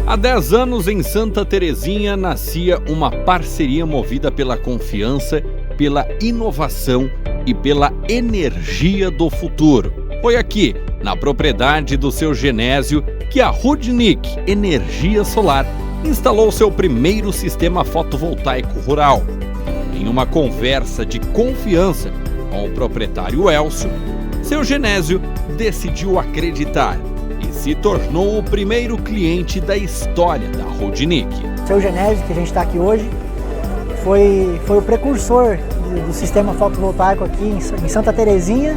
Há 10 anos, em Santa Terezinha, nascia uma parceria movida pela confiança, pela inovação e pela energia do futuro. Foi aqui, na propriedade do seu Genésio, que a Rudnick Energia Solar instalou seu primeiro sistema fotovoltaico rural. Em uma conversa de confiança com o proprietário Elcio, seu Genésio decidiu acreditar e se tornou o primeiro cliente da história da Rudnick. Seu Genésio, que a gente está aqui hoje, foi o precursor do sistema fotovoltaico aqui em Santa Terezinha,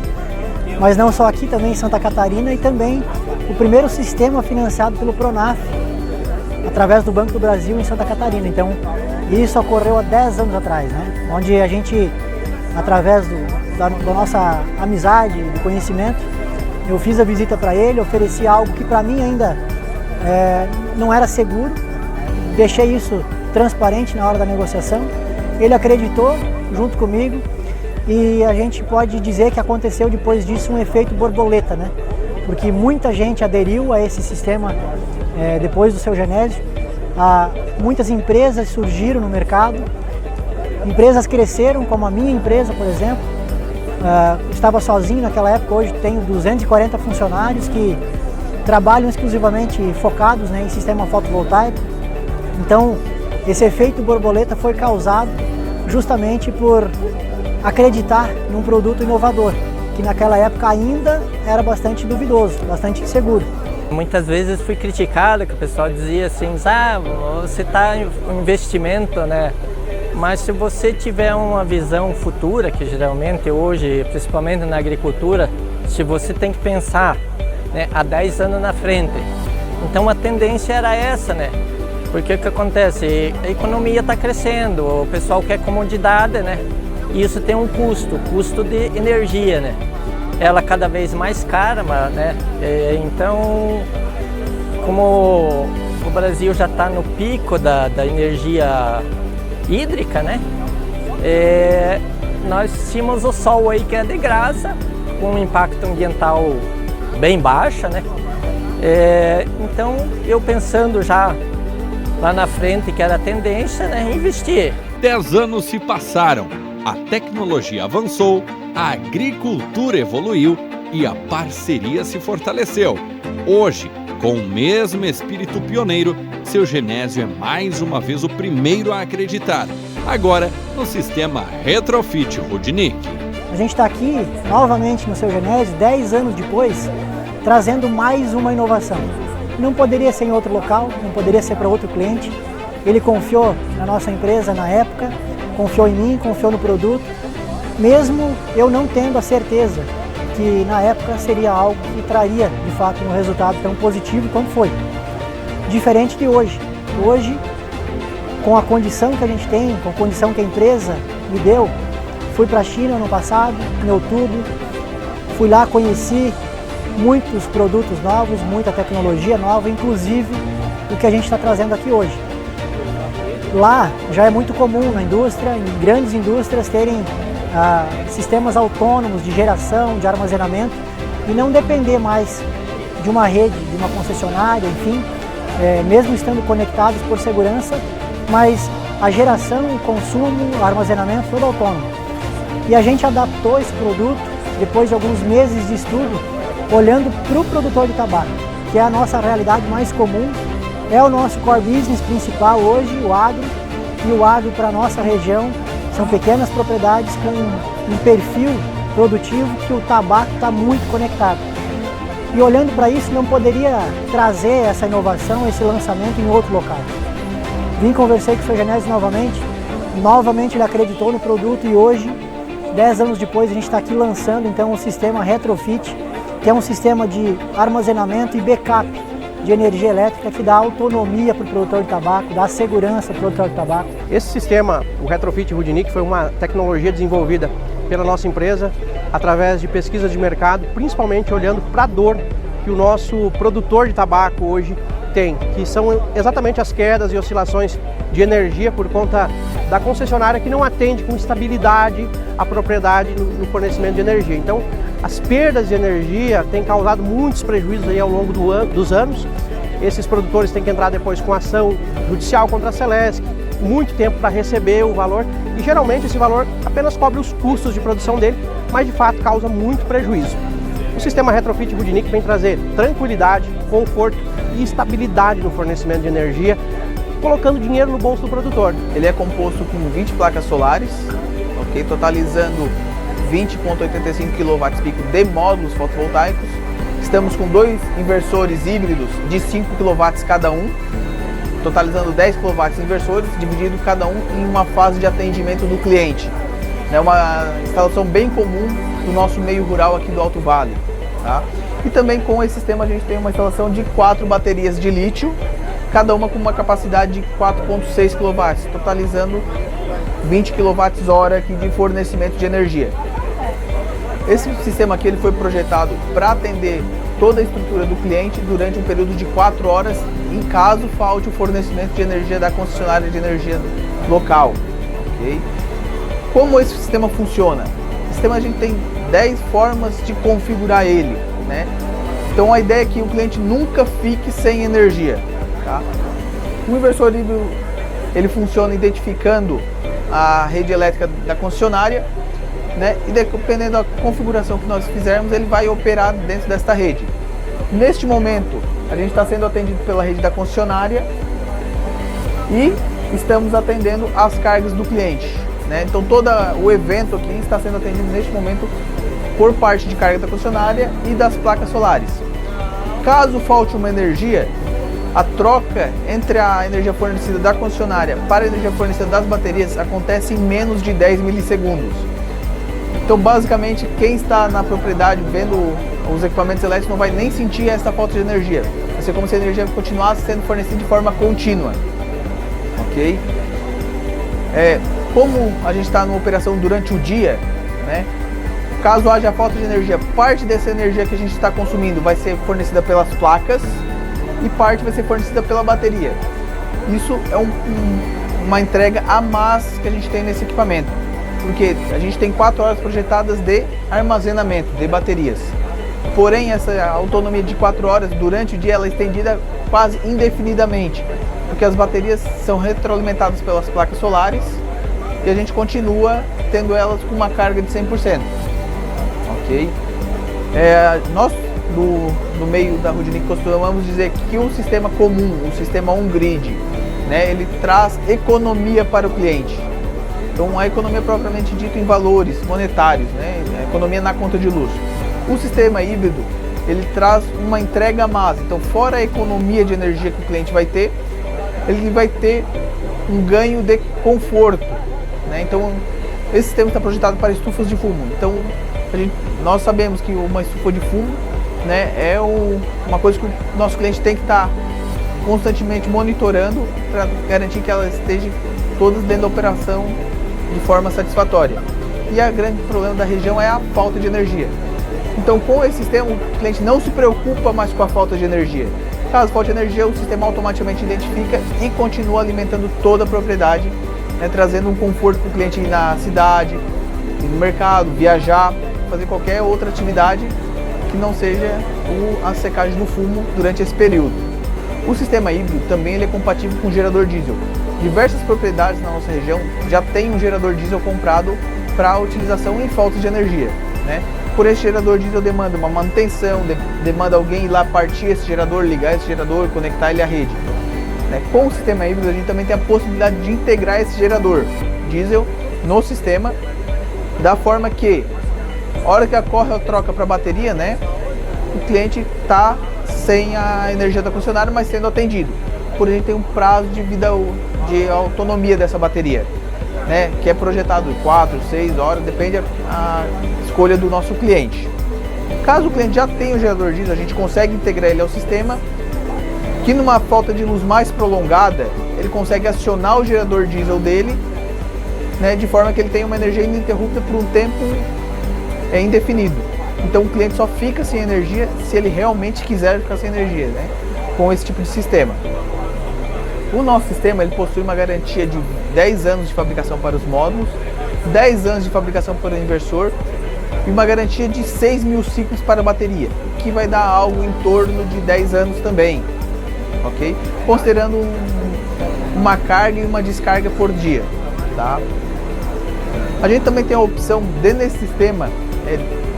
mas não só aqui, também em Santa Catarina, e também o primeiro sistema financiado pelo Pronaf, através do Banco do Brasil em Santa Catarina. Então, isso ocorreu há 10 anos atrás, né? Onde a gente, através da nossa amizade, do conhecimento, eu fiz a visita para ele, ofereci algo que para mim ainda não era seguro, deixei isso transparente na hora da negociação, ele acreditou junto comigo e a gente pode dizer que aconteceu depois disso um efeito borboleta, né? Porque muita gente aderiu a esse sistema depois do seu Genésio, muitas empresas surgiram no mercado, empresas cresceram, como a minha empresa, por exemplo. Estava sozinho naquela época, hoje tenho 240 funcionários que trabalham exclusivamente focados, né, em sistema fotovoltaico. Então, esse efeito borboleta foi causado justamente por acreditar num produto inovador, que naquela época ainda era bastante duvidoso, bastante inseguro. Muitas vezes fui criticado, que o pessoal dizia assim, você está em investimento, né? Mas se você tiver uma visão futura, que geralmente hoje, principalmente na agricultura, se você tem que pensar, né, há 10 anos na frente. Então a tendência era essa, né? Porque o que acontece? A economia está crescendo, o pessoal quer comodidade, né? E isso tem um custo de energia, né? Ela cada vez mais cara, né? Então, como o Brasil já está no pico da energia hídrica, né? Nós tínhamos o sol aí que é de graça, com um impacto ambiental bem baixo, né? Então, eu pensando já lá na frente que era a tendência, né? Investir. 10 anos se passaram, a tecnologia avançou, a agricultura evoluiu e a parceria se fortaleceu. Hoje, com o mesmo espírito pioneiro, seu Genésio é mais uma vez o primeiro a acreditar, agora no sistema Retrofit Rudnick. A gente está aqui novamente no seu Genésio, 10 anos depois, trazendo mais uma inovação. Não poderia ser em outro local, não poderia ser para outro cliente. Ele confiou na nossa empresa na época, confiou em mim, confiou no produto, mesmo eu não tendo a certeza que na época seria algo que traria de fato um resultado tão positivo quanto foi. Diferente de hoje. Hoje, com a condição que a gente tem, com a condição que a empresa me deu, fui para a China ano passado, em outubro, fui lá, conheci muitos produtos novos, muita tecnologia nova, inclusive o que a gente está trazendo aqui hoje. Lá já é muito comum na indústria, em grandes indústrias, terem sistemas autônomos de geração, de armazenamento e não depender mais de uma rede, de uma concessionária, enfim, mesmo estando conectados por segurança, mas a geração, o consumo, o armazenamento, tudo autônomo. E a gente adaptou esse produto, depois de alguns meses de estudo, olhando para o produtor de tabaco, que é a nossa realidade mais comum, é o nosso core business principal hoje, o agro, e o agro para a nossa região são pequenas propriedades com um perfil produtivo que o tabaco está muito conectado. E olhando para isso, não poderia trazer essa inovação, esse lançamento em outro local. Vim, conversei com o seu Genésio novamente ele acreditou no produto e hoje, 10 anos depois, a gente está aqui lançando então o sistema Retrofit, que é um sistema de armazenamento e backup de energia elétrica que dá autonomia para o produtor de tabaco, dá segurança para o produtor de tabaco. Esse sistema, o Retrofit Rudnick, foi uma tecnologia desenvolvida pela nossa empresa através de pesquisa de mercado, principalmente olhando para a dor que o nosso produtor de tabaco hoje tem, que são exatamente as quedas e oscilações de energia por conta da concessionária que não atende com estabilidade a propriedade no fornecimento de energia. Então, as perdas de energia têm causado muitos prejuízos aí ao longo dos anos Esses produtores têm que entrar depois com ação judicial contra a Celesc, muito tempo para receber o valor e geralmente esse valor apenas cobre os custos de produção dele, mas de fato causa muito prejuízo. O sistema Retrofit Rudnick vem trazer tranquilidade, conforto e estabilidade no fornecimento de energia, colocando dinheiro no bolso do produtor. Ele é composto com 20 placas solares, okay, totalizando 20,85 kWp de módulos fotovoltaicos. Estamos com 2 inversores híbridos de 5 kW cada um, totalizando 10 kW inversores, dividido cada um em uma fase de atendimento do cliente. É uma instalação bem comum do nosso meio rural aqui do Alto Vale. Tá? E também com esse sistema a gente tem uma instalação de 4 baterias de lítio, cada uma com uma capacidade de 4,6 kW, totalizando 20 kWh aqui de fornecimento de energia. Esse sistema aqui ele foi projetado para atender toda a estrutura do cliente durante um período de 4 horas, em caso falte o fornecimento de energia da concessionária de energia local. Okay? Como esse sistema funciona? O sistema a gente tem 10 formas de configurar ele, né? Então a ideia é que o cliente nunca fique sem energia. Tá? O inversor híbrido ele funciona identificando a rede elétrica da concessionária, né? E dependendo da configuração que nós fizermos, ele vai operar dentro desta rede. Neste momento, a gente está sendo atendido pela rede da concessionária e estamos atendendo as cargas do cliente, né? Então todo o evento aqui está sendo atendido neste momento por parte de carga da concessionária e das placas solares. Caso falte uma energia, a troca entre a energia fornecida da concessionária para a energia fornecida das baterias acontece em menos de 10 milissegundos. Então, basicamente, quem está na propriedade vendo os equipamentos elétricos não vai nem sentir essa falta de energia. Vai ser como se a energia continuasse sendo fornecida de forma contínua. Ok? Como a gente está numa operação durante o dia, né? Caso haja falta de energia, parte dessa energia que a gente está consumindo vai ser fornecida pelas placas e parte vai ser fornecida pela bateria. Isso é uma entrega a mais que a gente tem nesse equipamento, porque a gente tem 4 horas projetadas de armazenamento de baterias. Porém, essa autonomia de 4 horas durante o dia ela é estendida quase indefinidamente, porque as baterias são retroalimentadas pelas placas solares e a gente continua tendo elas com uma carga de 100%. Ok? Nós do meio da Rudnick costumamos dizer que o sistema comum, o sistema on-grid, né, ele traz economia para o cliente. Então a economia propriamente dita em valores monetários, né, a economia na conta de luz. O sistema híbrido, ele traz uma entrega a mais. Então fora a economia de energia que o cliente vai ter, ele vai ter um ganho de conforto, né? Então esse sistema está projetado para estufas de fumo. Então nós sabemos que uma estufa de fumo, né, é uma coisa que o nosso cliente tem que estar constantemente monitorando para garantir que ela esteja todas dentro da operação de forma satisfatória. E o grande problema da região é a falta de energia. Então com esse sistema o cliente não se preocupa mais com a falta de energia. Caso falte energia, o sistema automaticamente identifica e continua alimentando toda a propriedade, né, trazendo um conforto para o cliente ir na cidade, ir no mercado, viajar, fazer qualquer outra atividade que não seja a secagem do fumo durante esse período. O sistema híbrido também ele é compatível com gerador diesel. Diversas propriedades na nossa região já têm um gerador diesel comprado para utilização em falta de energia, né? Por esse gerador diesel demanda uma manutenção, demanda alguém ir lá partir esse gerador, ligar esse gerador, conectar ele à rede, né? Com o sistema híbrido a gente também tem a possibilidade de integrar esse gerador diesel no sistema, da forma que a hora que ocorre a troca para a bateria, né, o cliente está sem a energia da concessionária, mas sendo atendido. Porém, a gente tem um prazo de vida, de autonomia dessa bateria, né, que é projetado 4, 6 horas, depende da escolha do nosso cliente. Caso o cliente já tenha o gerador diesel, a gente consegue integrar ele ao sistema, que numa falta de luz mais prolongada, ele consegue acionar o gerador diesel dele, né, de forma que ele tenha uma energia ininterrupta por um tempo indefinido. Então o cliente só fica sem energia se ele realmente quiser ficar sem energia, né, com esse tipo de sistema. O nosso sistema ele possui uma garantia de 10 anos de fabricação para os módulos, 10 anos de fabricação para o inversor e uma garantia de 6.000 ciclos para a bateria, que vai dar algo em torno de 10 anos também. ok? Considerando uma carga e uma descarga por dia, tá? A gente também tem a opção dentro desse sistema,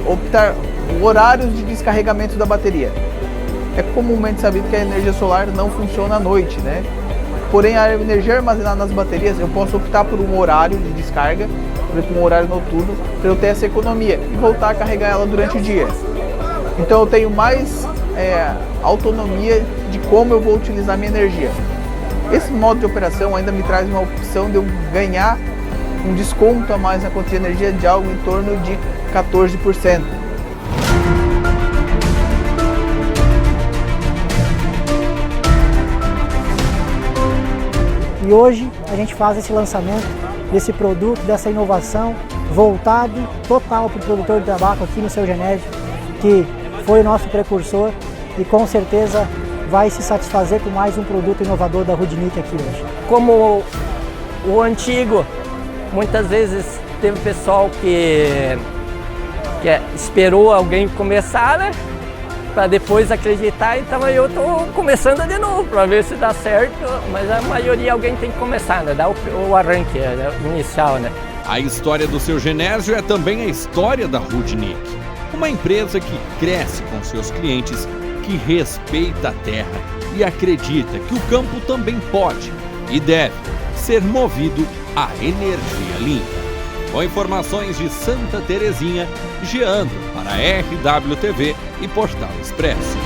optar horários de descarregamento da bateria. É comumente sabido que a energia solar não funciona à noite, né? Porém, a energia armazenada nas baterias, eu posso optar por um horário de descarga, por exemplo, um horário noturno, para eu ter essa economia e voltar a carregar ela durante o dia. Então eu tenho mais autonomia de como eu vou utilizar minha energia. Esse modo de operação ainda me traz uma opção de eu ganhar um desconto a mais na conta de energia de algo em torno de 14%. E hoje a gente faz esse lançamento desse produto, dessa inovação, voltado total para o produtor de tabaco aqui no Seu Genésio, que foi o nosso precursor e com certeza vai se satisfazer com mais um produto inovador da Rudnick aqui hoje. Como o antigo, muitas vezes teve pessoal que esperou alguém começar, né? Para depois acreditar, então eu estou começando de novo para ver se dá certo, mas a maioria alguém tem que começar, né? Dar o arranque inicial, né? A história do Seu Genésio é também a história da Rudnick, uma empresa que cresce com seus clientes, que respeita a terra e acredita que o campo também pode e deve ser movido a energia limpa. Com informações de Santa Terezinha, Geandro para RWTV e Portal Expresso.